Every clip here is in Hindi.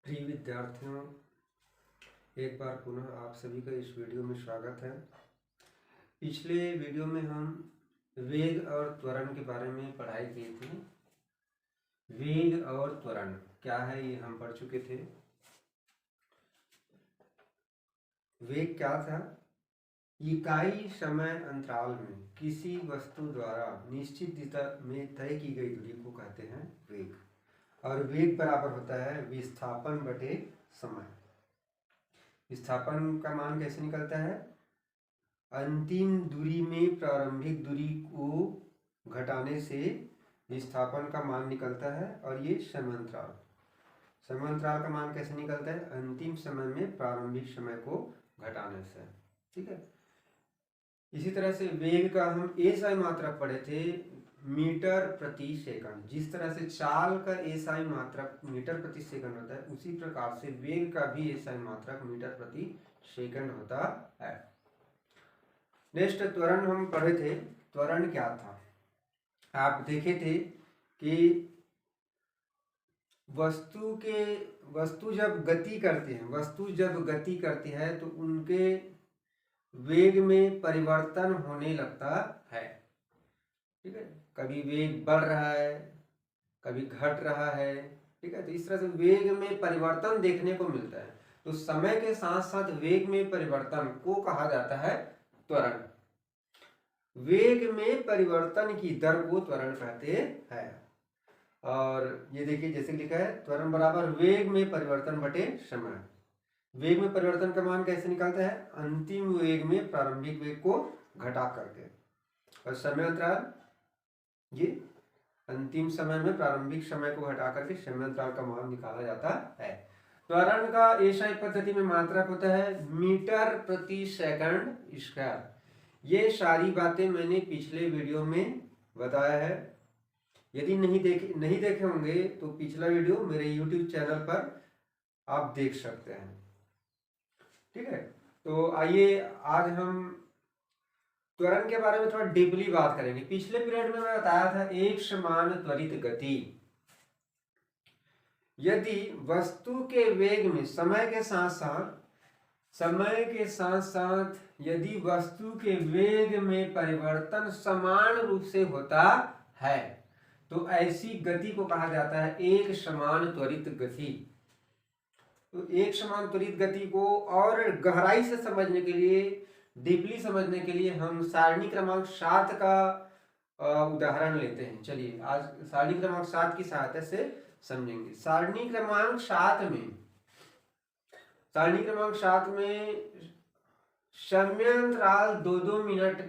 प्रिय विद्यार्थियों, एक बार पुनः आप सभी का इस वीडियो में स्वागत है। पिछले वीडियो में हम वेग और त्वरण के बारे में पढ़ाई की थी। वेग और त्वरण क्या है ये हम पढ़ चुके थे। वेग क्या था? इकाई समय अंतराल में किसी वस्तु द्वारा निश्चित दिशा में तय की गई दूरी को कहते हैं वेग। और वेग बराबर होता है विस्थापन बटे समय। विस्थापन का मान कैसे निकलता है? अंतिम दूरी में प्रारंभिक दूरी को घटाने से विस्थापन का मान निकलता है। और ये समय अंतराल का मान कैसे निकलता है? अंतिम समय में प्रारंभिक समय को घटाने से। ठीक है। इसी तरह से वेग का हम एसआई मात्रक पढ़े थे, मीटर प्रति सेकंड। जिस तरह से चाल का एसआई मात्रक मीटर प्रति सेकंड होता है, उसी प्रकार से वेग का भी एसआई मात्रक मीटर प्रति सेकंड होता है। नेक्स्ट त्वरण हम पढ़े थे। त्वरण क्या था? आप देखे थे कि वस्तु जब गति करती है तो उनके वेग में परिवर्तन होने लगता है। ठीक है। कभी वेग बढ़ रहा है, कभी घट रहा है। ठीक है। तो इस तरह से वेग में परिवर्तन देखने को मिलता है। तो समय के साथ साथ वेग में परिवर्तन को कहा जाता है त्वरण। वेग में परिवर्तन की दर को त्वरण कहते हैं। और ये देखिए जैसे लिखा है, त्वरण बराबर वेग में परिवर्तन बटे समय। वेग में परिवर्तन का मान कैसे निकलता है? अंतिम वेग में प्रारंभिक वेग को घटा करके। और समय अंतराल, ये अंतिम समय में प्रारंभिक समय को घटा करके समय अंतराल का मान निकाला जाता है। त्वरण का एसआई पद्धति में मात्रक होता है मीटर प्रति सेकंड स्क्वायर। ये सारी बातें मैंने पिछले वीडियो में बताया है। यदि नहीं देखे होंगे तो पिछला वीडियो मेरे YouTube चैनल पर आप देख सकते हैं। ठीक है। तो आइए आज हम त्वरण के बारे में थोड़ा डीपली बात करेंगे। पिछले पीरियड में मैं बताया था एक समान त्वरित गति। यदि वस्तु के वेग में समय के साथ साथ यदि वस्तु के वेग में परिवर्तन समान रूप से होता है तो ऐसी गति को कहा जाता है एक समान त्वरित गति। तो एक समान त्वरित गति को और गहराई से समझने के लिए, डीपली समझने के लिए हम सारणी क्रमांक 7 का उदाहरण लेते हैं। चलिए आज सारणी क्रमांक 7 की सहायता से समझेंगे। सारणी क्रमांक 7 में समयांतराल 2-2 मिनट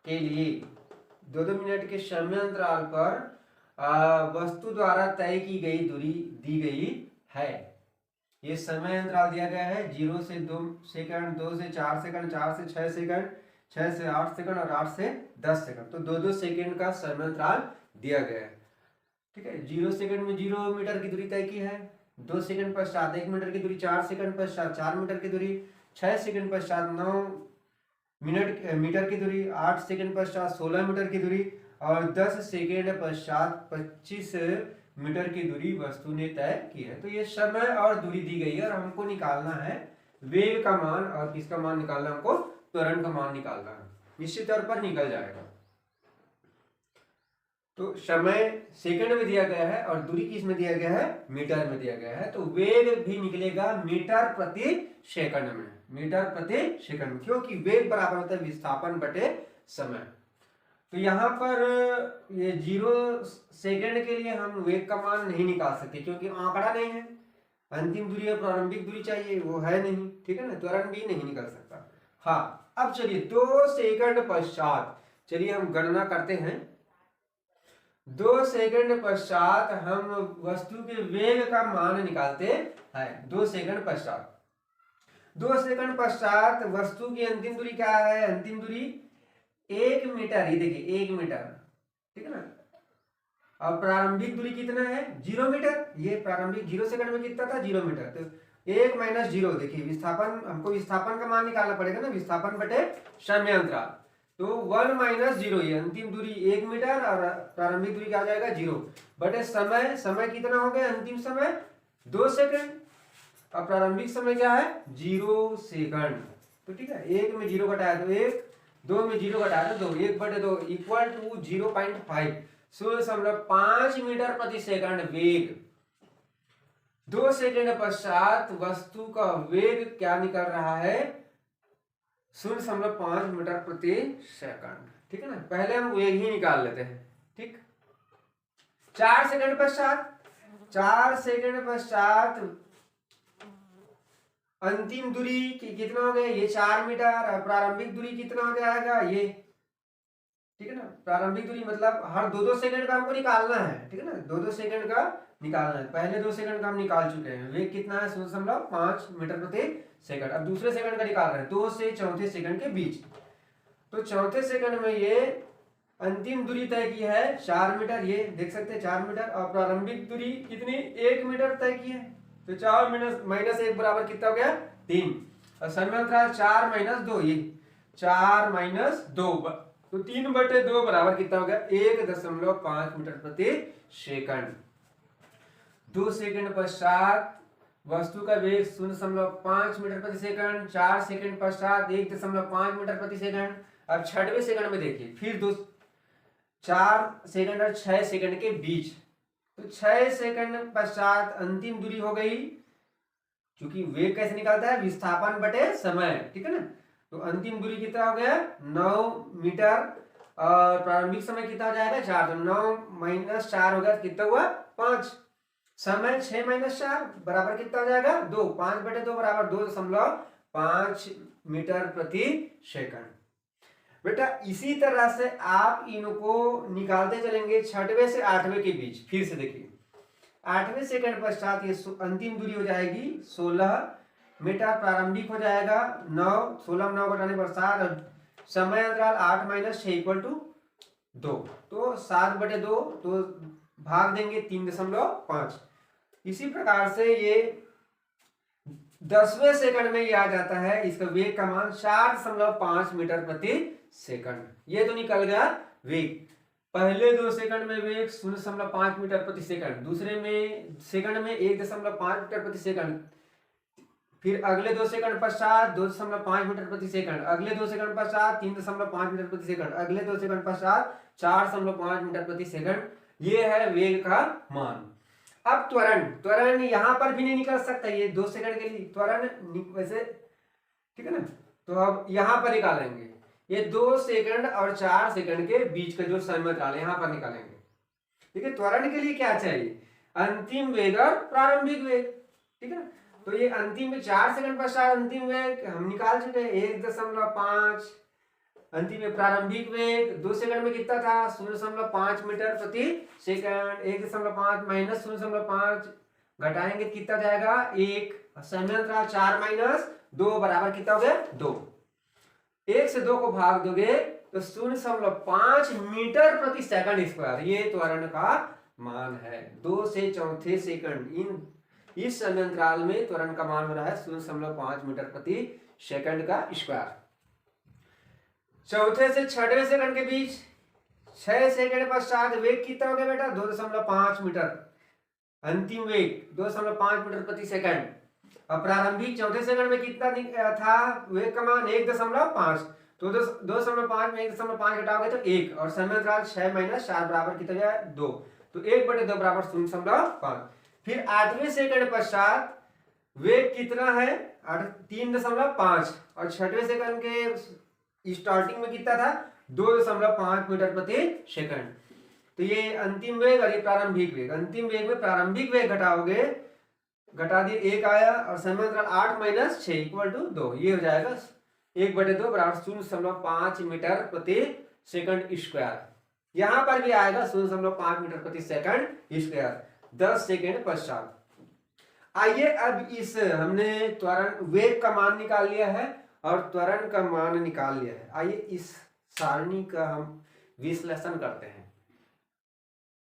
के लिए 2-2 मिनट के समयांतराल पर वस्तु द्वारा तय की गई दूरी दी गई है। ये समय अंतराल दिया गया है 0 से 2 सेकंड, 2 से 4 सेकंड, 4 से 6 सेकंड, 6 से 8 सेकंड और 8 से 10 सेकंड। तो 2-2 सेकंड का समय अंतराल दिया गया है। ठीक है। 0 सेकंड में 0 मीटर की दूरी तय की है, 2 सेकंड पश्चात 1 मीटर की दूरी, 4 सेकंड पश्चात 4 मीटर की दूरी, 6 सेकंड पश्चात 9 मीटर की दूरी, 8 सेकंड पश्चात 16 मीटर की दूरी और 10 सेकंड पश्चात 25 मीटर की दूरी वस्तु ने तय की है। तो ये समय और दूरी दी गई है और हमको निकालना है वेग का मान। और किसका मान निकालना है? हमको त्वरण का मान निकालना है। निश्चित तौर पर निकल जाएगा। तो समय सेकंड में दिया गया है और दूरी किस में दिया गया है? मीटर में दिया गया है। तो वेग भी निकलेगा मीटर प्रति सेकंड में। मीटर प्रति सेकंड, क्योंकि वेग बराबर होता है विस्थापन बटे समय। तो यहाँ पर ये 0 सेकंड के लिए हम वेग का मान नहीं निकाल सकते क्योंकि आंकड़ा नहीं है। अंतिम दूरी और प्रारंभिक दूरी चाहिए, वो है नहीं। ठीक है ना। त्वरण भी नहीं निकल सकता। हाँ, अब चलिए 2 सेकंड पश्चात चलिए हम गणना करते हैं। 2 सेकंड पश्चात हम वस्तु के वेग का मान निकालते हैं। 2 सेकंड पश्चात वस्तु की अंतिम दूरी क्या है? अंतिम दूरी 1 मीटर। ये देखिए 1 मीटर। ठीक है ना। और प्रारंभिक दूरी कितना है? 0 मीटर। ये प्रारंभिक 0 सेकंड में कितना था? 0 मीटर। तो 1 माइनस 0, देखिए विस्थापन, हमको विस्थापन का मान निकालना पड़ेगा ना, विस्थापन बटे समय अंतराल। तो 1 माइनस 0, ये अंतिम दूरी 1 मीटर और प्रारंभिक दूरी क्या आ जाएगा? 0 बटे समय कितना हो गया? अंतिम समय 2 सेकंड। और प्रारंभिक समय क्या है 0 सेकंड। तो ठीक है, 1 में 0 घटाया तो 1, 2 में 0 घटाया तो 2, 1/2 इक्वल टू 0.5 0.5 मीटर प्रति सेकंड वेग। 2 सेकंड पश्चात वस्तु का वेग क्या निकल रहा है 0.5 मीटर प्रति सेकंड। ठीक है ना, पहले हम वेग ही निकाल लेते हैं। ठीक, 4 सेकंड पश्चात अंतिम दूरी कितना हो गया ये 4 मीटर, और प्रारंभिक दूरी कितना हो जाएगा ये। ठीक है ना, प्रारंभिक दूरी मतलब हर 2-2 सेकंड का हमको निकालना है। ठीक है ना, 2-2 सेकंड का निकालना है। पहले 2 सेकंड का हम निकाल चुके हैं, वेग कितना है 0.5 मीटर प्रति सेकंड। अब दूसरे सेकंड का निकाल रहे हैं 2 से चौथे सेकंड के बीच। तो चौथे सेकंड में ये अंतिम दूरी तय की है 4 मीटर, ये देख सकते हैं 4 मीटर, और प्रारंभिक दूरी कितनी 1 मीटर तय की है। तो 4 माइनस 1 बराबर कितना हो गया 3, और समय अंतराल 4 - 2, ये 4 - 2, तो 3/2 बराबर कितना हो गया 1.5 मीटर प्रति सेकंड। 2 सेकंड पश्चात वस्तु का वेग 0.5 मीटर प्रति सेकंड, 4 सेकंड पश्चात 1.5 मीटर प्रति सेकंड। अब 6वें सेकंड में देखिए फिर 4 सेकंड और 6 सेकंड के बीच, तो 6 सेकंड पश्चात अंतिम दूरी हो गई, क्योंकि वेग कैसे निकलता है विस्थापन बटे समय। ठीक है ना, तो अंतिम दूरी कितना हो गया 9 मीटर, और प्रारंभिक समय कितना हो जाएगा 4, तो 9 - 4 हो गया, कितना हुआ 5। समय 6 - 4 बराबर कितना हो जाएगा 2, 5/2 बराबर 2.5 मीटर प्रति सेकंड। बेटा इसी तरह से आप इनको निकालते चलेंगे 6वें से 8वें के बीच। फिर से देखिए 8वें सेकंड पश्चात ये अंतिम दूरी हो जाएगी 16 मीटर, प्रारंभिक हो जाएगा 9, 16 में 9 घटाने पर 7, और समय अंतराल 8 - 6 = 2, तो 7/2, तो भाग देंगे 3.5। इसी प्रकार से ये 10वें सेकंड में ये आ जाता है, इसका वेग का मान 4.5 मीटर प्रति सेकंड। ये तो निकल गया वेग। पहले 2 सेकंड में वेग 0.5 मीटर प्रति सेकंड, दूसरे में सेकंड में 1.5 मीटर प्रति सेकंड, फिर अगले 2 सेकंड पश्चात 2.5 मीटर प्रति सेकंड, अगले 2 सेकंड पश्चात 3.5 मीटर प्रति सेकंड, अगले 2 सेकंड पश्चात 4.5 मीटर प्रति सेकंड। ये है वेग का मान। अब त्वरण यहां पर भी नहीं निकल सकता, ये 2 सेकंड के लिए त्वरण वैसे, ठीक है ना, तो अब यहां पर निकालेंगे ये 2 सेकंड और 4 सेकंड के बीच का जो समय अंतराल है यहां पर निकालेंगे। ठीक है, त्वरण के लिए क्या चाहिए अंतिम वेग और प्रारंभिक वेग। ठीक है ना, तो ये अंतिम में 4 सेकंड पश्चात अंतिम वेग हम निकाल चुके हैं 1.5, अंतिम में प्रारंभिक वेग 2 सेकंड में कितना था 0.5 मीटर प्रति सेकंड, 1.5 माइनस 0.5 घटाएंगे कितना जाएगा 1, समय अंतराल 4 - 2 बराबर कितना हो गया 2। 1 से 2 को भाग दोगे तो 0.5 मीटर प्रति सेकंड स्क्वायर, ये त्वरण का मान है। 2 से चौथे सेकंड इस समय अंतराल में त्वरण का मान हो रहा है 0.5 मीटर प्रति सेकंड का स्क्वायर। चौथे से 6वें सेकंड के बीच 6 सेकंड पश्चात वेग कितना हो गया बेटा 2.5 मीटर, अंतिम वेग 2.5 मीटर प्रति सेकंड। अब प्रारंभिक चौथे सेकंड में कितना था वेग का मान 1.5, तो 2.5 में 1.5 घटाओगे तो 1, और समय अंतराल 6 - 4 बराबर कितना जाए 2, तो 1/2 बराबर 0.5। फिर 8वें सेकंड पश्चात वेग कितना है 3.5, और 6वें सेकंड के स्टार्टिंग में कितना था 2.5 मीटर प्रति सेकंड। तो ये अंतिम वेग और ये प्रारंभिक वेग, अंतिम वेग में प्रारंभिक वेग घटाओगे, घटा दिए 1 आया, और समय अंतराल 8 - 6 = 2, ये हो जाएगा 1/2 बराबर 0.5 मीटर प्रति सेकंड स्क्वायर। यहां पर भी आएगा 0.5 मीटर प्रति सेकंड स्क्वायर 10 सेकंड पश्चात। आइए अब इस हमने त्वरण वेग का मान निकाल लिया है और त्वरण का मान निकाल लिया है, आइए इस सारणी का हम विश्लेषण करते हैं।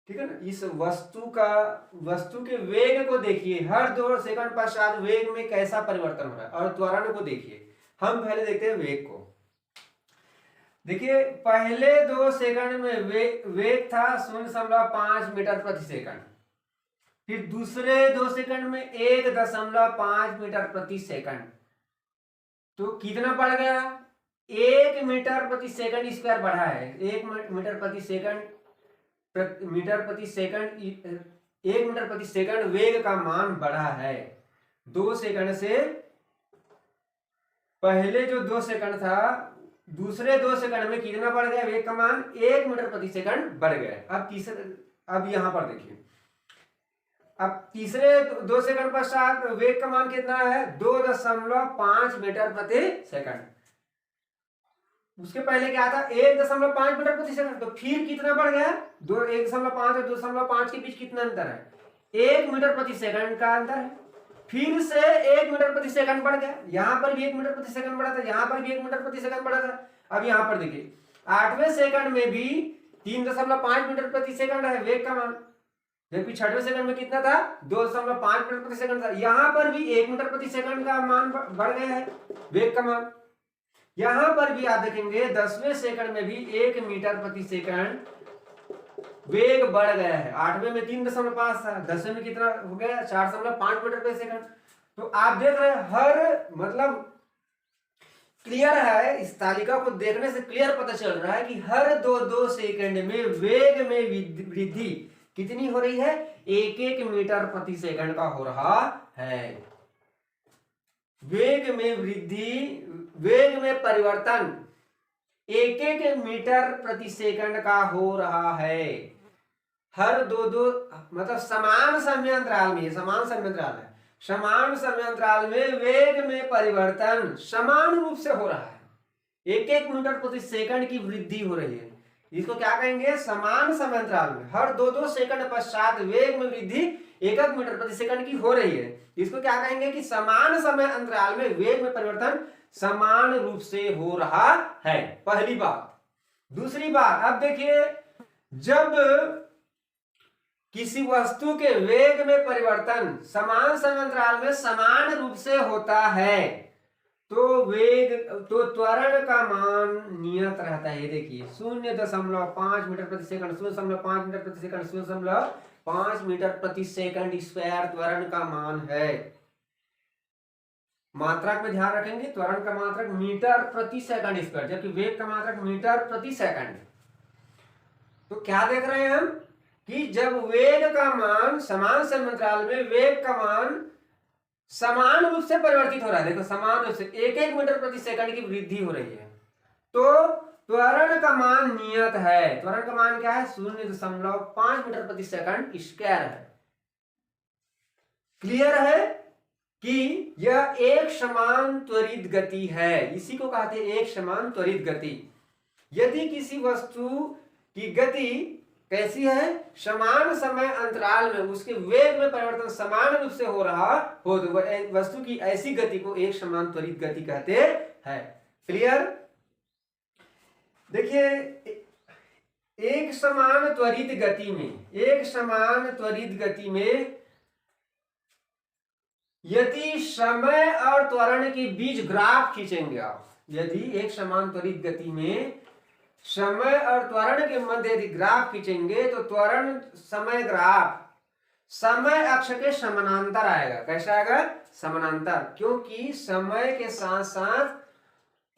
ठीक है ना, इस वस्तु के वेग को देखिए, हर 2 सेकंड पश्चात वेग में कैसा परिवर्तन हो रहा है, और त्वरण को देखिए। हम पहले देखते हैं वेग को। देखिए पहले 2 सेकंड में वेग था 0.5 मीटर प्रति सेकंड, फिर दूसरे 2 सेकंड में 1.5 मीटर प्रति सेकंड, तो कितना बढ़ गया? 1 मीटर प्रति सेकंड स्क्वायर बढ़ा है। 1 मीटर प्रति सेकंड, मीटर प्रति सेकंड, 1 मीटर प्रति सेकंड वेग का मान बढ़ा है। 2 सेकंड से पहले जो 2 सेकंड था, दूसरे 2 सेकंड में कितना बढ़ गया वेग का मान? 1 मीटर प्रति सेकंड बढ़ गया। अब यहां पर देखिए, अब तीसरे 2 सेकंड पश्चात वेग का मान कितना है? 2.5 मीटर प्रति सेकंड। उसके पहले क्या था? 1.5 मीटर प्रति सेकंड। तो फिर कितना बढ़ गया? 1.5 और 2.5 के बीच कितना अंतर है? 1 मीटर प्रति सेकंड का अंतर है। फिर से 1 मीटर प्रति सेकंड बढ़ गया। यहां पर भी 1 मीटर प्रति सेकंड बढ़ा था, यहां पर भी 1 मीटर प्रति सेकंड बढ़ा था। अब यहां पर देखिए, 8वें सेकंड में भी 3.5 मीटर प्रति सेकंड है वेग का मान, जबकि 6वें सेकंड में कितना था? 2.5 मीटर प्रति सेकंड था। यहां पर भी 1 मीटर प्रति सेकंड का मान बढ़ गया है वेग का मान। यहां पर भी आप देखेंगे 10वें सेकंड में भी 1 मीटर प्रति सेकंड वेग बढ़ गया है। 8वें में 3.5 था, 10वें में कितना हो गया? 4.5 मीटर प्रति सेकंड। तो आप देख रहे हैं, हर मतलब क्लियर है, इस तालिका को देखने से क्लियर पता चल रहा है कि हर 2 सेकंड में वेग में वृद्धि कितनी हो रही है? 1 मीटर प्रति सेकंड का हो रहा है। वेग में वृद्धि, वेग में परिवर्तन 1 मीटर प्रति सेकंड का हो रहा है। हर 2 मतलब समान समयांतराल में, समान समयांतराल है, समान समयांतराल में वेग में परिवर्तन समान रूप से हो रहा है। 1 मीटर प्रति सेकंड की वृद्धि हो रही है। इसको क्या कहेंगे? समान समयांतराल में हर 2 सेकंड पश्चात वेग में वृद्धि 1 मीटर प्रति सेकंड की हो रही है। इसको क्या कहेंगे? कि समान समय अंतराल में वेग में परिवर्तन समान रूप से हो रहा है। पहली बात। दूसरी बात, अब देखिए, जब किसी वस्तु के वेग में परिवर्तन समान समय अंतराल में समान रूप से होता है तो त्वरण का मान नियत रहता है। देखिए 0.5 मीटर प्रति सेकंड, 0.5 मीटर प्रति सेकंड, 0.5 मीटर प्रति सेकंड स्क्वायर त्वरण का मान है। मात्रक में ध्यान रखेंगे, त्वरण का मात्रक मीटर प्रति सेकंड स्क्वायर, जबकि वेग का मात्रक मीटर प्रति सेकंड। तो क्या देख रहे हैं हम कि जब वेग का मान समान समय अंतराल में वेग का मान समान रूप से परिवर्तित हो रहा है, देखो समान रूप से 1 मीटर प्रति सेकंड की वृद्धि हो रही है, तो त्वरण का मान नियत है। त्वरण का मान क्या है? 0.5 मीटर प्रति सेकंड स्क्वायर है। क्लियर है कि यह एक समान त्वरित गति है। इसी को कहते हैं एक समान त्वरित गति। यदि किसी वस्तु की गति कैसी है? समान समय अंतराल में उसके वेग में परिवर्तन समान रूप से हो रहा हो, तो वस्तु की ऐसी गति को एक समान त्वरित गति कहते हैं। क्लियर? देखिए, एक समान त्वरित गति में यदि समय और त्वरण के बीच ग्राफ खींचेंगे आप, यदि एक समान त्वरित गति में समय और त्वरण के मध्य यदि ग्राफ खींचेंगे तो त्वरण समय ग्राफ समय अक्ष के समानांतर आएगा। कैसा आएगा? समानांतर, क्योंकि समय के साथ साथ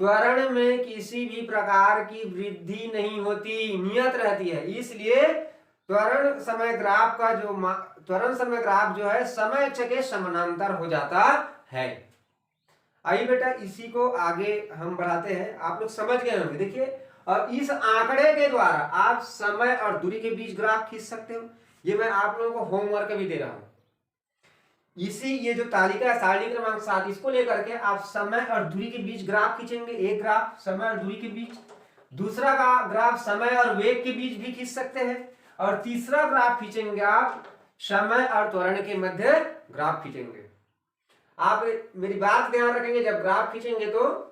त्वरण में किसी भी प्रकार की वृद्धि नहीं होती, नियत रहती है। इसलिए त्वरण समय ग्राफ का त्वरण समय ग्राफ जो है समय अक्ष के समानांतर हो जाता है। आइए बेटा, इसी को आगे हम बढ़ाते हैं। आप लोग समझ गए होंगे। देखिए, अब इस आंकड़े के द्वारा आप समय और दूरी के बीच ग्राफ खींच सकते हो। ये मैं आप लोगों को होमवर्क भी दे रहा हूं। ये जो तालिका है सारणी क्रमांक 7, इसको लेकर के आप समय और दूरी के बीच ग्राफ खींचेंगे। एक ग्राफ समय और दूरी के बीच, दूसरा ग्राफ समय और वेग के बीच भी खींच सकते हैं, और तीसरा ग्राफ खींचेंगे आप समय और त्वरण के मध्य ग्राफ खींचेंगे। आप मेरी बात ध्यान रखेंगे, जब ग्राफ खींचेंगे तो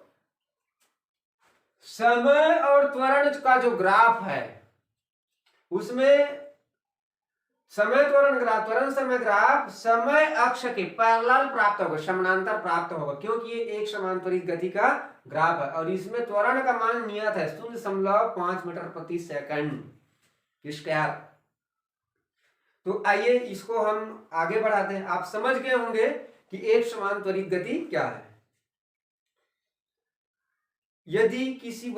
समय और त्वरण का जो ग्राफ है उसमें समय त्वरण ग्राफ, त्वरण समय ग्राफ समय अक्ष के पैरेलल प्राप्त होगा, समानांतर प्राप्त होगा, क्योंकि ये एक समान त्वरित गति का ग्राफ है। और इसमें त्वरण का मान नियत है 0.5 मीटर प्रति सेकंड स्क्वायर। तो आइए इसको हम आगे बढ़ाते हैं। आप समझ गए होंगे कि एक समान त्वरित गति क्या है। यदि किसी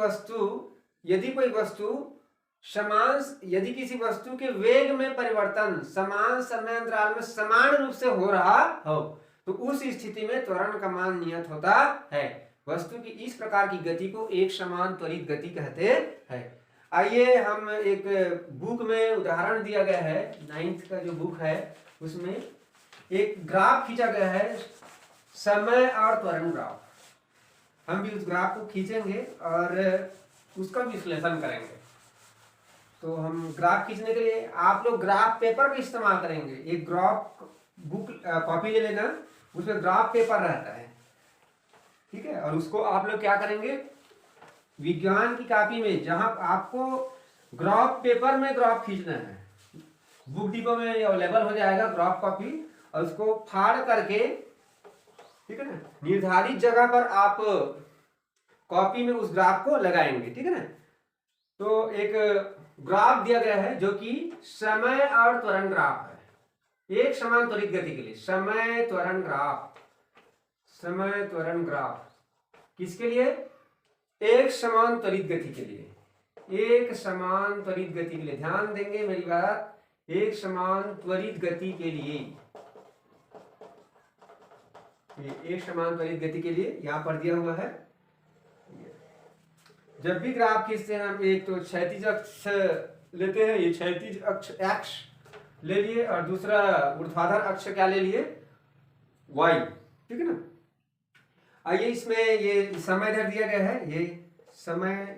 वस्तु के वेग में परिवर्तन समान समय अंतराल में समान रूप से हो रहा हो तो उस स्थिति में त्वरण का मान नियत होता है। वस्तु की इस प्रकार की गति को एक समान त्वरित गति कहते हैं। आइए हम एक बुक में उदाहरण दिया गया है, 9th का जो बुक है उसमें एक ग्राफ खींचा गया है, समय और त्वरण ग्राफ। हम भी उस ग्राफ को खींचेंगे और उसका विश्लेषण करेंगे। तो हम ग्राफ खींचने के लिए आप लोग ग्राफ पेपर का इस्तेमाल करेंगे। एक ग्राफ बुक कॉपी ले लेना, उसमें ग्राफ पेपर रहता है, ठीक है। और उसको आप लोग क्या करेंगे, विज्ञान की कॉपी में जहां आपको ग्राफ पेपर में ग्राफ खींचना है, बुक डिपो में अवेलेबल हो जाएगा ग्राफ कॉपी, और उसको फाड़ करके, ठीक है ना, निर्धारित जगह पर आप कॉपी में उस ग्राफ को लगाएंगे, ठीक है ना। तो एक ग्राफ दिया गया है जो कि समय और त्वरण ग्राफ है, एक समान त्वरित गति के लिए समय त्वरण ग्राफ किसके लिए, एक समान त्वरित गति के लिए, एक समान त्वरित गति के लिए, ध्यान देंगे मेरी बात, एक समान त्वरित गति के लिए, एक समान त्वरित गति के लिए यहां पर दिया हुआ है। जब भी ग्राफ खींचते हैं हम एक तो क्षैतिज अक्ष लेते हैं, ये क्षैतिज अक्ष एक्स ले लिए, और दूसरा ऊर्ध्वाधर अक्ष क्या ले लिए, वाई, ठीक है ना। आइए इसमें ये समय इधर दिया गया है, ये समय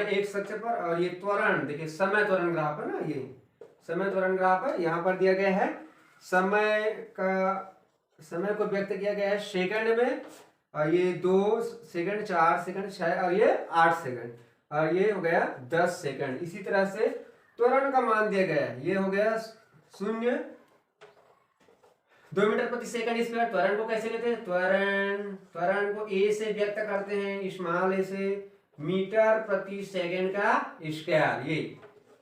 एक अक्ष पर, और ये त्वरण देखिए समय त्वरण ग्राफ है ना, ये समय त्वरण ग्राफ है। यहाँ पर दिया गया है समय को व्यक्त किया गया है सेकंड में, और ये 2 सेकंड, 4 सेकंड, 6 और ये 8 सेकंड, और ये हो गया 10 सेकंड। इसी तरह से त्वरण का मान दिया गया है, ये हो गया 2 मीटर प्रति सेकंड स्क्वायर। त्वरण को कैसे लेते हैं, त्वरण को ए से व्यक्त करते हैं, स्मॉल ए से, मीटर प्रति सेकंड का स्क्वायर, ये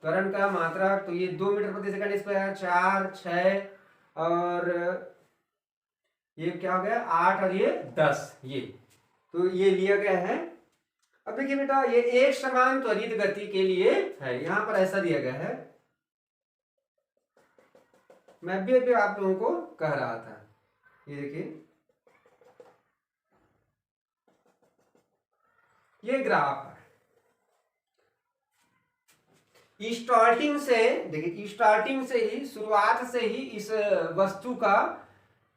त्वरण का मात्रा। तो ये 2 मीटर प्रति सेकंड स्क्वायर, 4, 6 और ये क्या हो गया 8 और ये 10, ये तो ये लिया गया है। अब देखिए बेटा, ये एक समान त्वरित गति के लिए है, यहां पर ऐसा दिया गया है। मैं भी अभी आप लोगों को कह रहा था, ये देखिए ये ग्राफ है, स्टार्टिंग से देखिए, स्टार्टिंग से ही, शुरुआत से ही इस वस्तु का,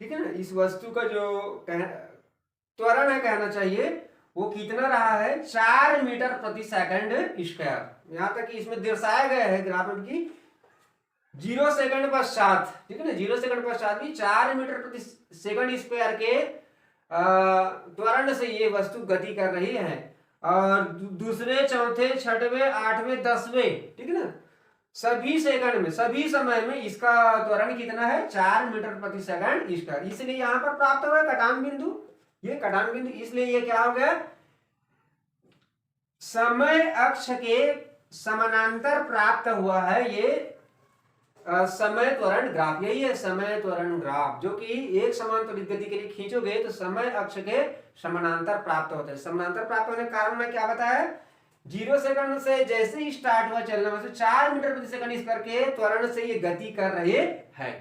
ठीक है ना, इस वस्तु का जो त्वरण है कहना चाहिए, वो कितना रहा है 4 मीटर प्रति सेकंड स्क्वायर। यहां तक कि इसमें दर्शाया गया है ग्राफ में कि 0 सेकंड पश्चात, ठीक है ना, 0 सेकंड पश्चात भी 4 मीटर प्रति सेकंड स्क्वायर के त्वरण से ये वस्तु गति कर रही है। और दूसरे, चौथे, छठवें, 8वें, 10वें, ठीक है ना, सभी सेकंड में, सभी समय में इसका त्वरण कितना है 4 मीटर प्रति सेकंड स्क्वायर। इसलिए यहां पर प्राप्त हुआ कटान बिंदु, ये कटान बिंदु, इसलिए ये क्या हो गया, समय अक्ष के समानांतर प्राप्त हुआ है ये समय त्वरण ग्राफ। यही है समय त्वरण ग्राफ, जो कि एक समान त्वरित गति के लिए खींचोगे तो समय अक्ष के समानांतर प्राप्त होता है। समानांतर प्राप्त होने के कारण मैं क्या बताया, 0 सेकंड से जैसे ही स्टार्ट हुआ चलना, वैसे 4 मीटर प्रति सेकंड इस करके त्वरण से ये गति कर रहे हैं।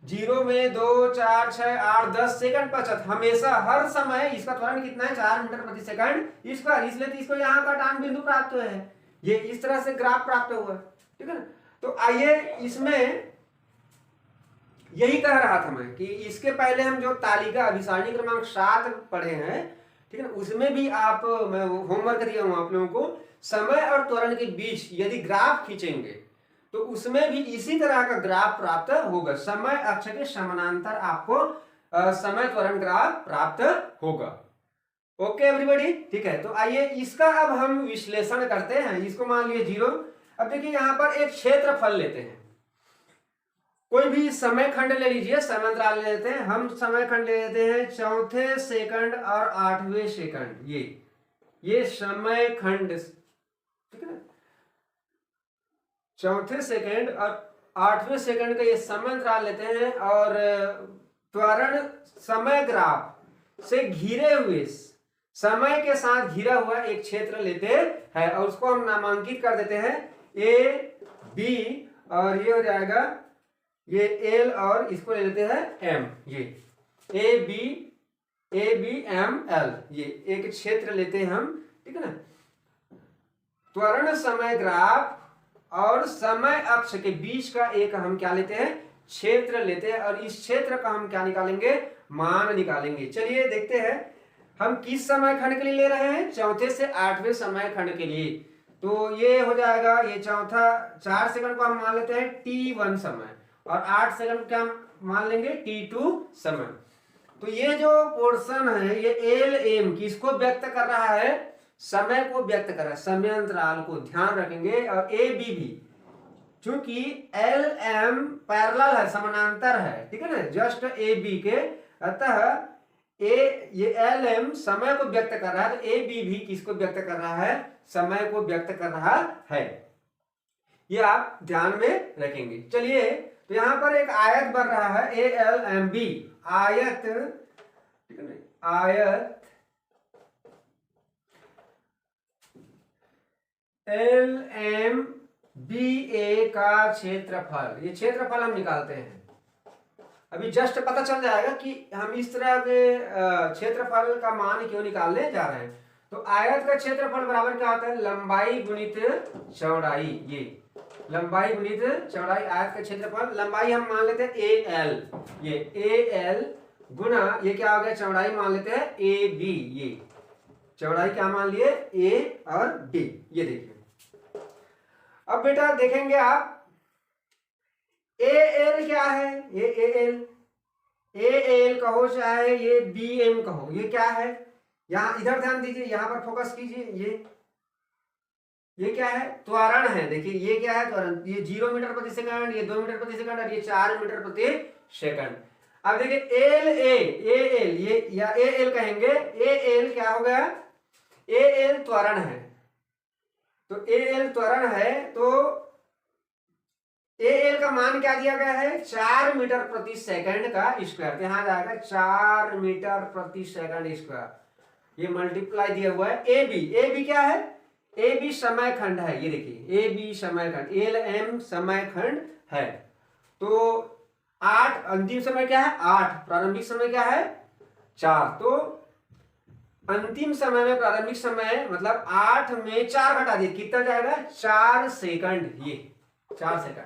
0 में 2, 4, 6, 8, 10 सेकंड पश्चात हमेशा हर समय इसका त्वरण कितना है 4 मीटर प्रति सेकंड इसका, इसलिए तो इसको यहाँ का टान बिंदु प्राप्त हुआ है। ये इस तरह से ग्राफ प्राप्त हुआ है, ठीक है ना। तो आइए इसमें यही कह रहा था मैं कि इसके पहले हम जो तालिका अभिसारणी क्रमांक 7 पढ़े हैं, ठीक है ना, उसमें भी आप, मैं होमवर्क दिया हूं आप लोगों को, समय और त्वरण के बीच यदि ग्राफ खींचेंगे तो उसमें भी इसी तरह का ग्राफ प्राप्त होगा। समय अक्ष के समानांतर आपको समय त्वरण ग्राफ प्राप्त होगा। ओके एवरीबॉडी, ठीक है। तो आइए इसका अब हम विश्लेषण करते हैं। इसको मान लिए 0। अब देखिए यहां पर एक क्षेत्रफल लेते हैं, कोई भी समय खंड ले लीजिए, समय अंतराल ले लेते हैं। हम समय खंड ले लेते हैं चौथे सेकंड और 8वें सेकंड, ये समय खंड, ठीक है ना। चौथे सेकंड और 8वें सेकंड का ये समय अंतराल लेते हैं और त्वरण समय ग्राफ से घिरे हुए, समय के साथ घिरा हुआ एक क्षेत्र लेते हैं और उसको हम नामांकित कर देते हैं ए बी, और ये हो जाएगा ये एल, और इसको ले लेते हैं एम। ये ए बी एम एल, ये एक क्षेत्र लेते हैं हम, ठीक है ना। त्वरण समय ग्राफ और समय अक्ष के बीच का एक हम क्या लेते हैं, क्षेत्र लेते हैं, और इस क्षेत्र का हम क्या निकालेंगे, मान निकालेंगे। चलिए देखते हैं हम किस समय खंड के लिए ले रहे हैं, चौथे से 8वें समय खंड के लिए। तो ये हो जाएगा, ये चौथा 4 सेकंड को हम मान लेते हैं T1 समय, और 8 सेकंड क्या मान लेंगे, T2 समय। तो ये जो पोर्शन है ये एल एम किसको व्यक्त कर रहा है, समय को व्यक्त कर रहा है, समय अंतराल को ध्यान रखेंगे। और ए बी भी, चूंकि एल एम पैरेलल है, समानांतर है, ठीक है ना, जस्ट ए बी के, अतः ये एल एम समय को व्यक्त कर रहा है, तो ए बी भी किसको व्यक्त कर रहा है, समय को व्यक्त कर रहा है। ये आप ध्यान में रखेंगे। चलिए, तो यहां पर एक आयत बन रहा है ए एल एम बी, आयत, ठीक है ना, आयत एल एम बी ए का क्षेत्रफल, ये क्षेत्रफल हम निकालते हैं। अभी जस्ट पता चल जाएगा कि हम इस तरह के क्षेत्रफल का मान क्यों निकालने जा रहे हैं। तो आयत का क्षेत्रफल बराबर क्या होता है, लंबाई गुणित चौड़ाई। ये लंबाई गुणित चौड़ाई, आयत का क्षेत्रफल, लंबाई हम मान लेते हैं ए एल, ये ए एल गुना ये क्या हो गया, चौड़ाई मान लेते हैं ए बी। ये चौड़ाई क्या मान लिए, ए और बी। ये देखिए, अब बेटा देखेंगे आप ए एल क्या है, ये ए एल कहो चाहे ये बी एम कहो, ये क्या है, यहां इधर ध्यान दीजिए, यहां पर फोकस कीजिए। ये क्या है, त्वरण है। देखिए ये क्या है, त्वरण, ये 0 मीटर प्रति सेकंड, ये 2 मीटर प्रति सेकंड, और ये 4 मीटर प्रति सेकंड। अब देखिए एल ए एल, ये या ए एल कहेंगे, ए एल क्या हो गया, ए एल त्वरण है। तो ए एल त्वरण है, तो ए एल का मान क्या दिया गया है, 4 मीटर प्रति सेकंड का स्क्वायर। यहां जाएगा 4 मीटर प्रति सेकंड स्क्वायर। ये मल्टीप्लाई दिया हुआ है। ए बी क्या है, ए बी समय खंड है। ये देखिए ए बी समय खंड, एल एम समय खंड है। तो 8 अंतिम समय क्या है, 8 प्रारंभिक समय क्या है, 4। तो अंतिम समय में प्रारंभिक समय मतलब 8 में 4 घटा दिए, कितना जाएगा, 4 सेकंड। ये 4 सेकंड।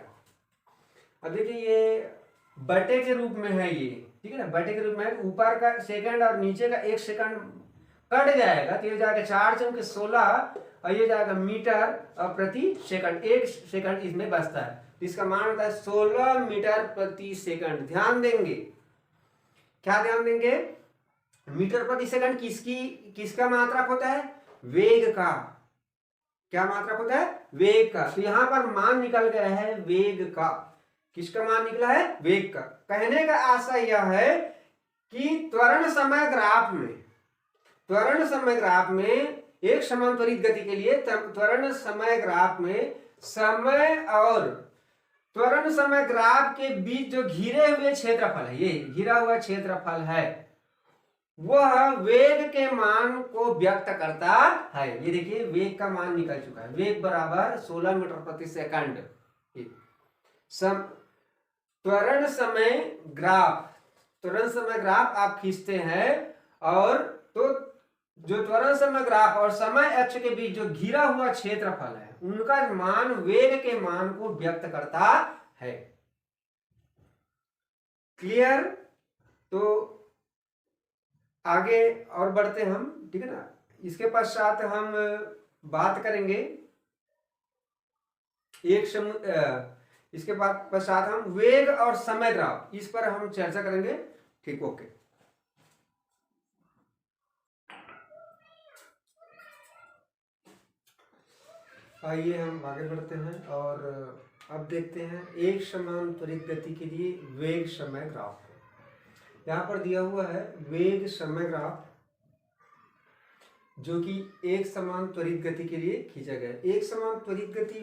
अब देखिए ये बटे के रूप में है, ये ठीक है ना, बटे के रूप में है। ऊपर का सेकंड और नीचे का 1 सेकंड कट जाएगा, तो ये जाएगा 4 चौके 16, और ये जाएगा मीटर प्रति सेकंड। 1 सेकंड इसमें बचता है, तो इसका मान होता है 16 मीटर प्रति सेकंड। ध्यान देंगे, क्या ध्यान देंगे, मीटर प्रति सेकंड किसका मात्रक होता है, वेग का। क्या मात्रक होता है, वेग का। तो यहां पर मान निकल गया है वेग का। किसका मान निकला है, वेग का। कहने का आशय यह है कि त्वरण समय ग्राफ में एक समान त्वरित गति के लिए त्वरण समय ग्राफ में समय और त्वरण समय ग्राफ के बीच जो घिरे हुए क्षेत्रफल है, ये घिरा हुआ क्षेत्रफल है, वह वेग के मान को व्यक्त करता है। ये देखिए वेग का मान निकल चुका है, वेग बराबर 16 मीटर प्रति सेकंड। त्वरण समय ग्राफ आप खींचते हैं, और तो जो त्वरण समय ग्राफ और समय अक्ष के बीच जो घिरा हुआ क्षेत्रफल है, उनका मान वेग के मान को व्यक्त करता है। क्लियर। तो आगे और बढ़ते हम, ठीक है ना। इसके पश्चात हम बात करेंगे इसके बाद पश्चात हम वेग और समय ग्राफ, इस पर हम चर्चा करेंगे। ठीक, ओके। आइए हम आगे बढ़ते हैं और अब देखते हैं एक समान त्वरित गति के लिए वेग समय ग्राफ। यहाँ पर दिया हुआ है वेग समय ग्राफ, जो कि एक समान त्वरित गति के लिए खींचा गया। एक समान त्वरित गति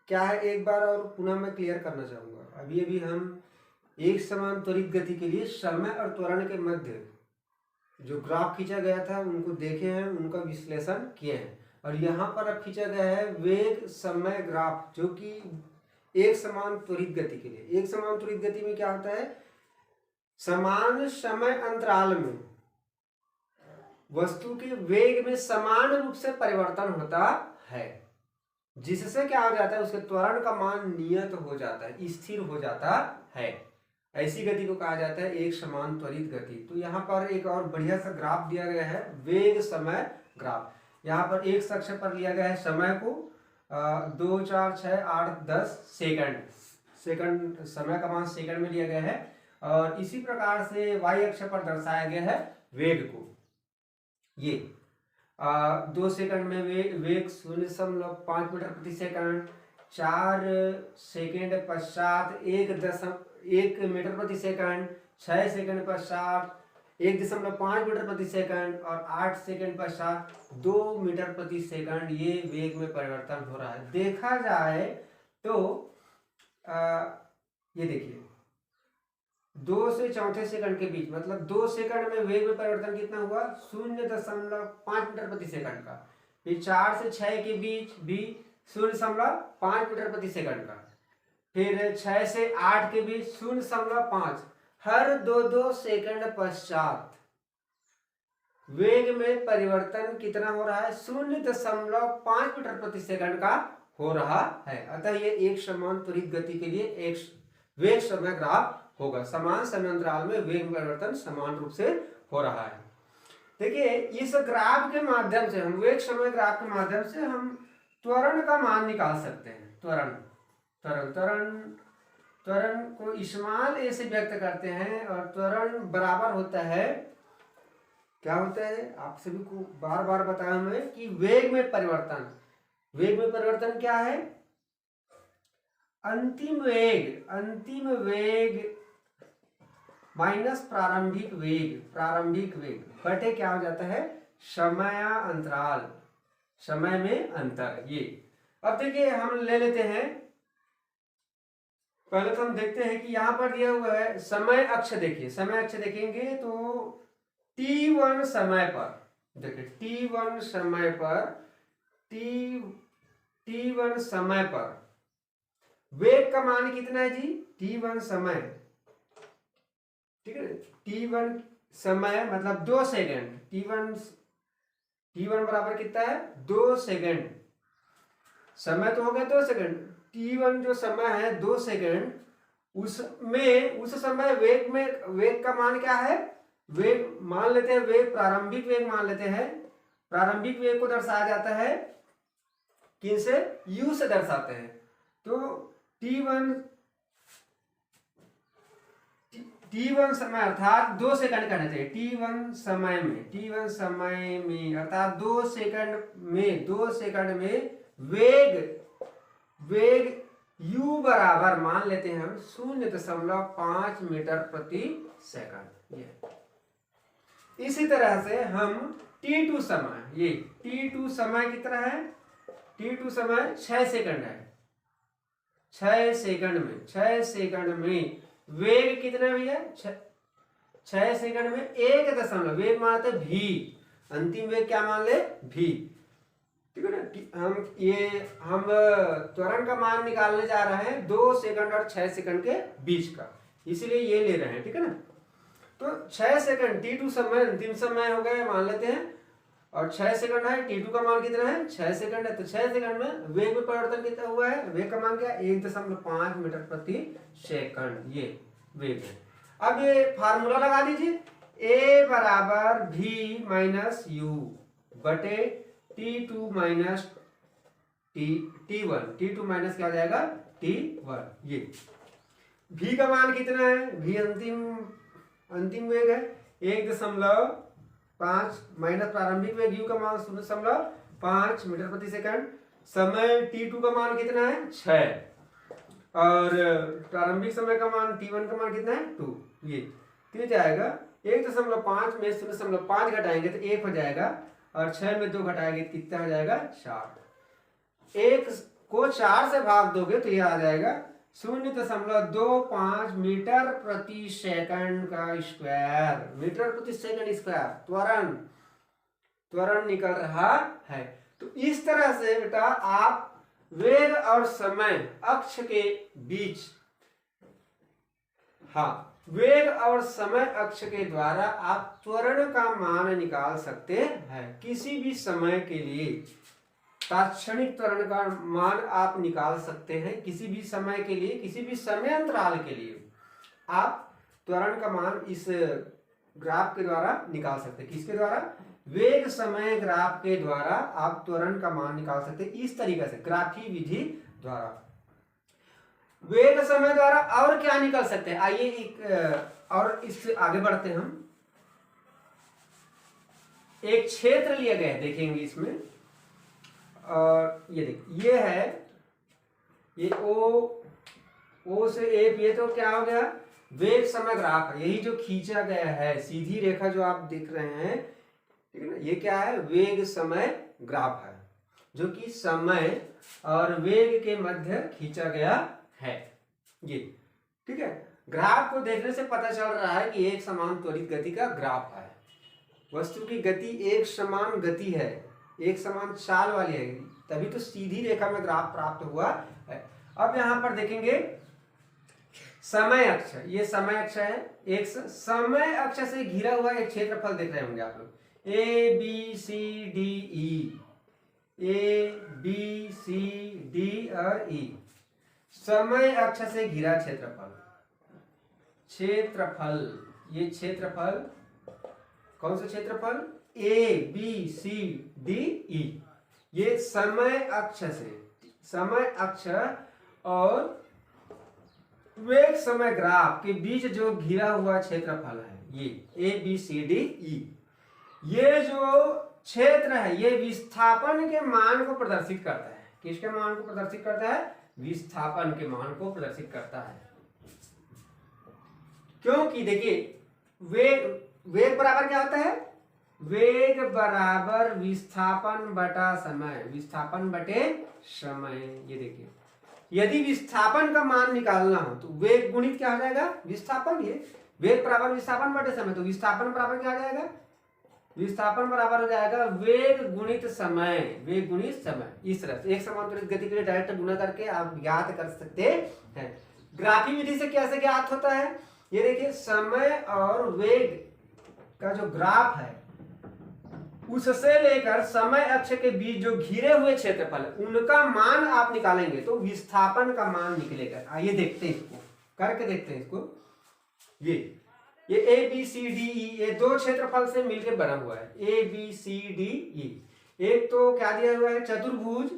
क्या है एक बार और पुनः मैं क्लियर करना चाहूंगा। अभी अभी हम एक समान त्वरित गति के लिए समय और त्वरण के मध्य जो ग्राफ खींचा गया था उनको देखे हैं, उनका विश्लेषण किए हैं, और यहाँ पर अब खींचा गया है वेग समय ग्राफ, जो कि एक समान त्वरित गति के लिए। एक समान त्वरित गति में क्या होता है, समान समय अंतराल में वस्तु के वेग में समान रूप से परिवर्तन होता है, जिससे क्या हो जाता है, उसके त्वरण का मान नियत हो जाता है, स्थिर हो जाता है। ऐसी गति को कहा जाता है एक समान त्वरित गति। तो यहाँ पर एक और बढ़िया सा ग्राफ दिया गया है, वेग समय ग्राफ। यहाँ पर एक अक्ष पर लिया गया है समय को 2, 4, 6, 8, 10 सेकंड समय का मान सेकंड में लिया गया है, और इसी प्रकार से वाई अक्ष पर दर्शाया गया है वेग को। ये 2 सेकंड में वेग 0.5 मीटर प्रति सेकंड, 4 सेकंड पश्चात 1 मीटर प्रति सेकंड, 6 सेकंड पश्चात 1.5 मीटर प्रति सेकंड, और 8 सेकंड पश्चात 2 मीटर प्रति सेकंड। ये वेग में परिवर्तन हो रहा है। देखा जाए तो ये देखिए 2 से चौथे सेकंड के बीच, मतलब 2 सेकंड में वेग में परिवर्तन कितना हुआ, 0.5 मीटर प्रति सेकंड का। फिर 4 से 6 के बीच भी 0.5 मीटर प्रति सेकंड का। फिर 6 से 8 के बीच 0.5। हर 2 सेकंड पश्चात वेग में परिवर्तन कितना हो रहा है, 0.5 मीटर प्रति सेकंड का हो रहा है। अतः ये एक समान त्वरित गति के लिए एक वेग समय ग्राफ होगा। समान समय अंतराल में वेग परिवर्तन समान रूप से हो रहा है। देखिए इस ग्राफ के माध्यम से हम, वेग समय ग्राफ के माध्यम से हम त्वरण का मान निकाल सकते हैं। त्वरण को इस्माल ए से व्यक्त करते हैं, और त्वरण बराबर होता है, क्या होता है, आप सभी को बार बार बताया मैं कि वेग में परिवर्तन क्या है, अंतिम वेग माइनस प्रारंभिक वेग बटे क्या हो जाता है, समय अंतराल, समय में अंतर। ये अब देखिए हम ले लेते हैं, पहले तो हम देखते हैं कि यहां पर दिया हुआ है समय अक्ष। देखिए समय अक्ष देखेंगे तो t1 समय पर, देखिए t1 समय पर वेग का मान कितना है जी, t1 समय, ठीक है। t1 समय मतलब 2 सेकंड, t1 बराबर कितना है, 2 सेकंड। समय तो हो गया 2 सेकंड, t1 जो समय है 2 सेकंड, उसमें उस समय वेग का मान क्या है, वेग मान लेते हैं, प्रारंभिक वेग मान लेते हैं। प्रारंभिक वेग को दर्शाया जाता है किनसे, u से दर्शाते हैं। तो t1 समय अर्थात 2 सेकंड करना चाहिए। t1 समय में अर्थात 2 सेकंड में वेग u बराबर मान लेते हैं हम 0.5 मीटर प्रति सेकंड। इसी तरह से हम t2 समय, ये t2 समय कितना है, t2 समय 6 सेकंड है। 6 सेकंड में वेग कितना भी है, 6 सेकंड में 1 वेग मानते v, अंतिम वेग क्या मान ले, v, ठीक है ना। हम त्वरण का मान निकालने जा रहे हैं 2 सेकंड और 6 सेकंड के बीच का, इसलिए ये ले रहे हैं, ठीक है ना। तो 6 सेकंड t2 समय अंतिम समय हो गए मान लेते हैं, और 6 सेकंड है, t2 का मान कितना है, 6 सेकंड है। तो 6 सेकंड में वेग में परिवर्तन कितना हुआ है, वेग का मान क्या, 1.5 मीटर प्रति सेकंड, ये वेग है। अब ये फार्मूला लगा दीजिए, a बराबर v माइनस u बटे t2 माइनस t1 माइनस क्या हो जाएगा, t1। ये v का मान कितना है, v अंतिम वेग है 1.5 माइनस प्रारंभिक वेग u का मान 0.5 मीटर प्रति सेकंड। समय t2 का मान कितना है, 6, और प्रारंभिक समय का मान t1 का मान कितना है, 2। ये तो जाएगा 1.5 में 0.5 घटाएंगे तो 1 हो जाएगा, और 6 में 2 घटाएंगे कितना हो जाएगा, 4। को 4 से भाग दोगे तो ये आ जाएगा 0.25 मीटर प्रति सेकंड का स्क्वायर, मीटर प्रति सेकंड स्क्वायर त्वरण निकल रहा है। तो इस तरह से बेटा आप वेग और समय अक्ष के बीच, हाँ, वेग और समय अक्ष के द्वारा आप त्वरण का मान निकाल सकते हैं। किसी भी समय के लिए तात्क्षणिक त्वरण का मान आप निकाल सकते हैं। किसी भी समय के लिए, किसी भी समय अंतराल के लिए आप त्वरण का मान इस ग्राफ के द्वारा निकाल सकते हैं। किसके द्वारा? वेग समय ग्राफ के द्वारा आप त्वरण का मान निकाल सकते हैं, इस तरीके से ग्राफी विधि द्वारा। वेग समय द्वारा और क्या निकल सकते हैं? आइए एक और इससे आगे बढ़ते हैं हम। एक क्षेत्र लिया गया है, देखेंगे इसमें, और ये देखिए, ये है, ये ओ से ए, ये तो क्या हो गया? वेग समय ग्राफ है। यही जो खींचा गया है सीधी रेखा जो आप देख रहे हैं, ठीक है ना, ये क्या है? वेग समय ग्राफ है, जो कि समय और वेग के मध्य खींचा गया है ये, ठीक है। ग्राफ को देखने से पता चल रहा है कि एक समान त्वरित गति का ग्राफ है। वस्तु की गति एक समान गति है, एक समान चाल वाली है, तभी तो सीधी रेखा में ग्राफ प्राप्त हुआ है। अब यहां पर देखेंगे समय अक्ष, ये समय अक्ष है। एक समय अक्ष से घिरा हुआ एक क्षेत्रफल देख रहे होंगे आप लोग, A B C D E, A B C D और ई। समय अक्ष से घिरा क्षेत्रफल, ये क्षेत्रफल कौन सा क्षेत्रफल? A B C D E. ये समय अक्ष से, समय अक्ष और वेग समय ग्राफ के बीच जो घिरा हुआ क्षेत्रफल है, ये ए बी सी डी ई। ये जो क्षेत्र है ये विस्थापन के मान को प्रदर्शित करता है। किसके मान को प्रदर्शित करता है? विस्थापन के मान को प्रदर्शित करता है। क्योंकि देखिए, वेग बराबर क्या होता है? वेग बराबर विस्थापन बटा समय, विस्थापन बटे समय। ये देखिए, यदि विस्थापन का मान निकालना हो तो वेग गुणित क्या हो जाएगा? विस्थापन। ये वेग बराबर विस्थापन बटे समय, तो विस्थापन बराबर क्या हो जाएगा? विस्थापन बराबर हो जाएगा वेग गुणित समय, वेग गुणित समय। इस तरह से एक समान त्वरित गति के लिए डायरेक्ट गुणा करके आप ज्ञात कर सकते हैं। ग्राफी विधि से कैसे ज्ञात होता है? ये देखिए, समय और वेग का जो ग्राफ है उससे लेकर समय अक्ष के बीच जो घिरे हुए क्षेत्रफल है उनका मान आप निकालेंगे तो विस्थापन का मान निकलेगा। आइए देखते हैं, इसको करके देखते हैं। इसको ये ए बी सी डी ई, ये दो क्षेत्रफल से मिलकर बना हुआ है, ए बी सी डी ई। एक तो क्या दिया हुआ है? चतुर्भुज।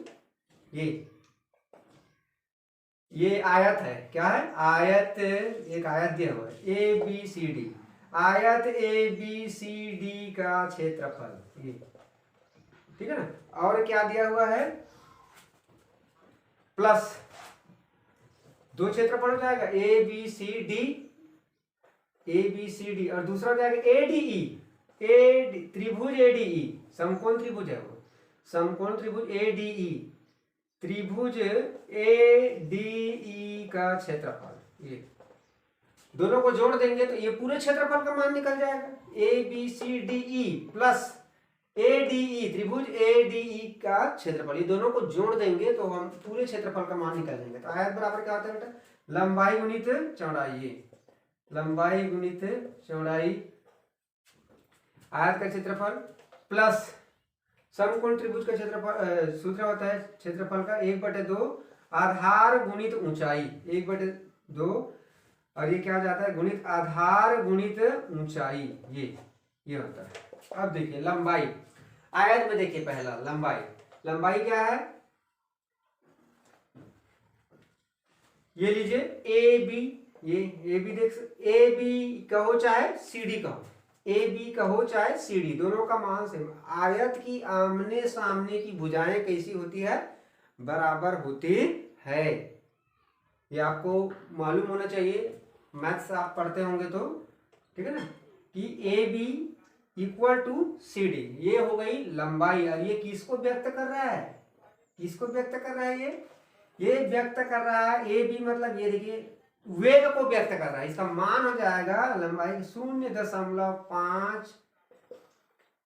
ये आयत है, क्या है? आयत, एक आयत दिया हुआ है, ए बी सी डी, आयत ए बी सी डी का क्षेत्रफल, ये ठीक है ना। और क्या दिया हुआ है? प्लस दो क्षेत्रफल हो जाएगा, A B C D, A B C D, और दूसरा हो जाएगा ए डी ई, त्रिभुज ए डी ई, समकोण त्रिभुज है वो, समकोण त्रिभुज ए डी ई, त्रिभुज ए डी ई का क्षेत्रफल। ये दोनों को जोड़ देंगे तो ये पूरे क्षेत्रफल का मान निकल जाएगा, A B C D E plus A D E, त्रिभुज ए डी ई का क्षेत्रफल। ये दोनों को जोड़ देंगे तो हम पूरे क्षेत्रफल का मान निकल देंगे। तो आयत बराबर क्या होता है बेटा? लंबाई गुणित चौड़ाई, लंबाई गुणित चौड़ाई, आयत का क्षेत्रफल प्लस समकोण त्रिभुज का क्षेत्रफल। सूत्र होता है क्षेत्रफल का 1/2 आधार गुणित ऊंचाई, 1/2, और ये क्या हो जाता है? गुणित आधार गुणित ऊंचाई, ये होता है। अब देखिए लंबाई, आयत में देखिए पहला लंबाई क्या है? ये लीजिए ए बी, ये ए बी देख, ए बी कहो चाहे सी डी कहो, ए बी कहो चाहे सी डी, दोनों का मान सेम। आयत की आमने सामने की भुजाएं कैसी होती है? बराबर होती है। ये आपको मालूम होना चाहिए, मैथ्स आप पढ़ते होंगे तो, ठीक है ना, कि A B equal to C D, ये हो गई लंबाई। और ये किसको व्यक्त कर रहा है? किसको व्यक्त कर रहा है? ये ये व्यक्त कर रहा है, ए बी मतलब ये देखिए वेग को व्यक्त कर रहा है। इसका मान हो जाएगा लंबाई 0.5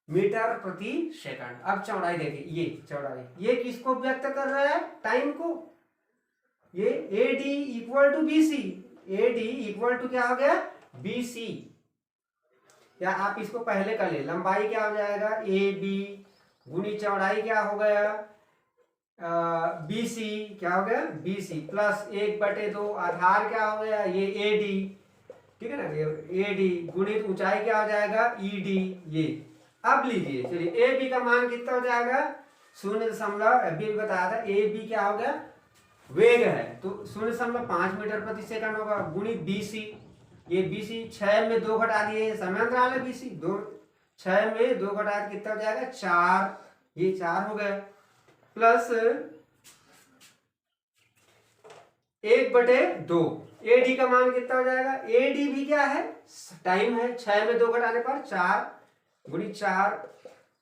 मीटर प्रति सेकंड। अब चौड़ाई देखिए, ये चौड़ाई ये किसको व्यक्त कर रहा है, टाइम को। ये A D equal to B C, A D equal to क्या हो गया, बी सी। या आप इसको पहले कर ले, लंबाई क्या हो जाएगा ए बी गुनी चौड़ाई क्या हो गया बी सी, क्या हो गया बी सी प्लस 1/2 आधार क्या हो गया ये ए डी, ठीक है ना, ये ए डी गुणित ऊंचाई क्या हो जाएगा ई डी। ये अब लीजिए चलिए ए बी का मान कितना हो जाएगा 0. अभी बताया था ए बी क्या हो गया वेग है, तो 0.5 मीटर प्रति सेकंड होगा गुणित बी सी। ये बी सी 6 में 2 घटा दिए, समांतराल है बी सी, 6 में 2 घटा कितना हो जाएगा 4, ये 4 हो गया प्लस 1/2। ए डी का मान कितना हो जाएगा, ए डी भी क्या है टाइम है, 6 में 2 घटाने पर 4 गुणित 4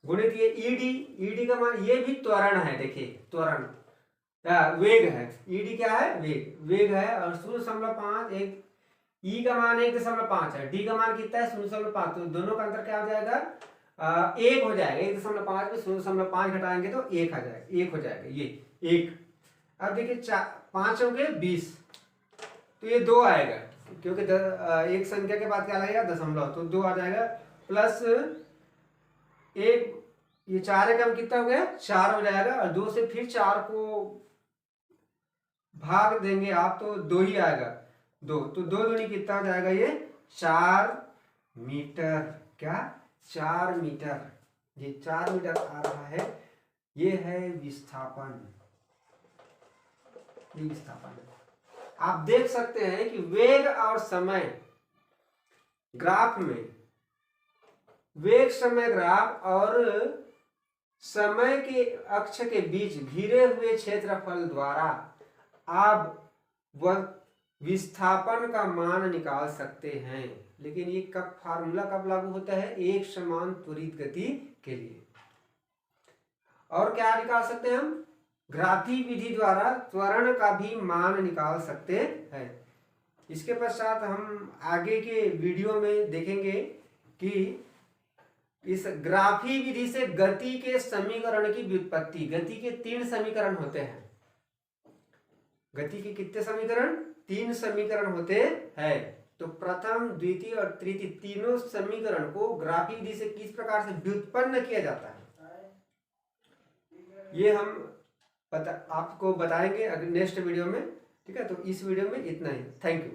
गुणित ये ईडी का मान, ये भी त्वरण है, देखिए त्वरण वेग है, ईडी क्या है वेग है। और 0.5 एक ई का मान 1.5 है, डी का मान कितना है 0.5, तो दोनों का अंतर क्या हो जाएगा 1 हो जाएगा। 1.5 में 0.5 घटाएंगे तो 1 आ जाएगा, 1 हो जाएगा ये 1। अब देखिए 5 होंगे 20, तो ये 2 आएगा क्योंकि एक संख्या के बाद क्या लगेगा दशमलव, तो 2 आ जाएगा प्लस 1, ये 4 का कितना हो गया 4 हो जाएगा, और 2 से फिर 4 को भाग देंगे आप तो 2 ही आएगा, 2 तो 2 दूनी कितना हो जाएगा ये 4 मीटर, क्या 4 मीटर, ये 4 मीटर आ रहा है। ये है विस्थापन, ये विस्थापन है। आप देख सकते हैं कि वेग और समय ग्राफ में, वेग समय ग्राफ और समय के अक्ष के बीच घिरे हुए क्षेत्रफल द्वारा आप वह विस्थापन का मान निकाल सकते हैं। लेकिन ये कब फार्मूला कब लागू होता है, एक समान त्वरित गति के लिए। और क्या निकाल सकते हैं हम, ग्राफी विधि द्वारा त्वरण का भी मान निकाल सकते हैं। इसके पश्चात हम आगे के वीडियो में देखेंगे कि इस ग्राफी विधि से गति के समीकरण की व्युत्पत्ति। गति के 3 समीकरण होते हैं, गति के कितने समीकरण 3 समीकरण होते हैं। तो प्रथम द्वितीय और तृतीय तीनों समीकरण को ग्राफी विधि से किस प्रकार से व्युत्पन्न किया जाता है ये हम आपको बताएंगे नेक्स्ट वीडियो में, ठीक है। तो इस वीडियो में इतना ही, थैंक यू।